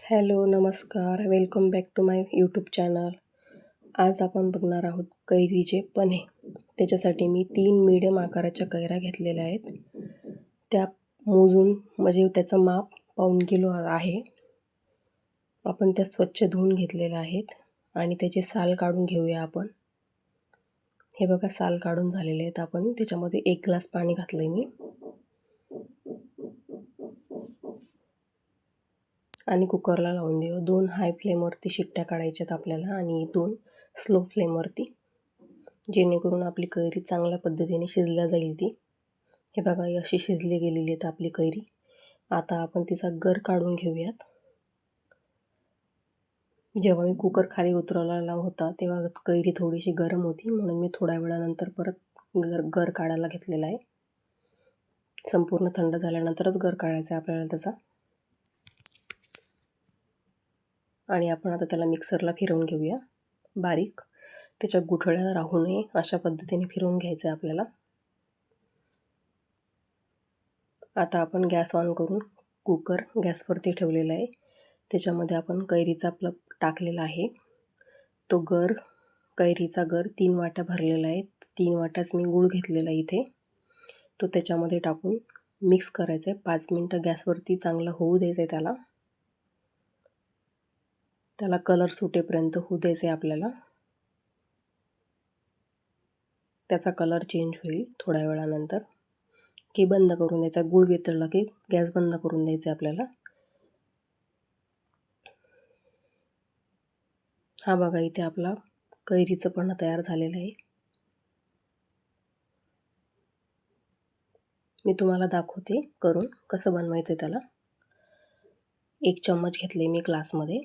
Hello, नमस्कार. Welcome back to my YouTube channel. आज आपण बघणार आहोत कैरीचे पन्हे. त्याच्यासाठी मी 3 मीडियम आकाराच्या कैऱ्या घेतलेल्या आहेत. त्या मोजून म्हणजे त्याचं माप 1.5 किलो आहे. आपण त्या स्वच्छ धुवून घेतलेल्या आहेत आणि त्याचे साल काढून घेऊया आपण. हे बघा, साल काढून झालेले आहेत. आपण त्याच्यामध्ये 1 ग्लास पाणी घातलं आहे मी आणि कुकरला लावून देऊ. 2 हाय फ्लेमवरती शिट्ट्या काढायच्यात आपल्याला आणि 2 स्लो फ्लेमवरती, जेणेकरून आपली कैरी चांगल्या पद्धतीने शिजल्या जाईल ती. हे बघा, अशी शिजली गेलेली आहेत आपली कैरी. आता आपण तिचा गर काढून घेऊयात. जेव्हा मी कुकर खाली उतरवलेला होता तेव्हा कैरी थोडीशी गरम होती, म्हणून मी थोड्या वेळानंतर परत गर काढायला घेतलेला आहे. संपूर्ण थंड झाल्यानंतरच गर काढायचा आहे आपल्याला त्याचा. आणि आपण आता त्याला मिक्सरला फिरवून घेऊया बारीक. त्याच्या गुठळ्या राहू नये अशा पद्धतीने फिरवून घ्यायचं आहे आपल्याला. आता आपण गॅस ऑन करून कुकर गॅसवरती ठेवलेला आहे. त्याच्यामध्ये आपण कैरीचा पल्प टाकलेला आहे. तो कैरीचा गर 3 वाट्या भरलेला आहे. 3 वाट्याच मी गूळ घेतलेला इथे. तो त्याच्यामध्ये टाकून मिक्स करायचं आहे. 5 मिनटं गॅसवरती चांगलं होऊ द्यायचं आहे. त्याला कलर सुटेपर्यंत होऊ द्यायचं आहे आपल्याला. त्याचा कलर चेंज होईल थोड्या वेळानंतर की बंद करून द्यायचा. गूळ वितळला की गॅस बंद करून द्यायचा आपल्याला. हा बघा, इथे आपला कैरीचं पन्हं तयार झालेलं आहे. मी तुम्हाला दाखवते करून कसं बनवायचं त्याला. 1 चम्मच घेतले मी ग्लासमध्ये.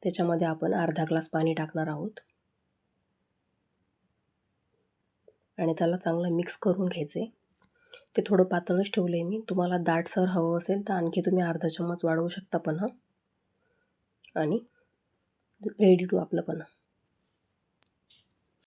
त्याच्यामध्ये आपण अर्धा ग्लास पाणी टाकणार आहोत आणि त्याला चांगलं मिक्स करून घ्यायचे. ते थोडं पातळच ठेवलं आहे मी. तुम्हाला दाटसर हवं असेल तर आणखी तुम्ही अर्धा चम्मच वाढवू शकता पन्हं. आणि रेडी टू आपलं पन्हं.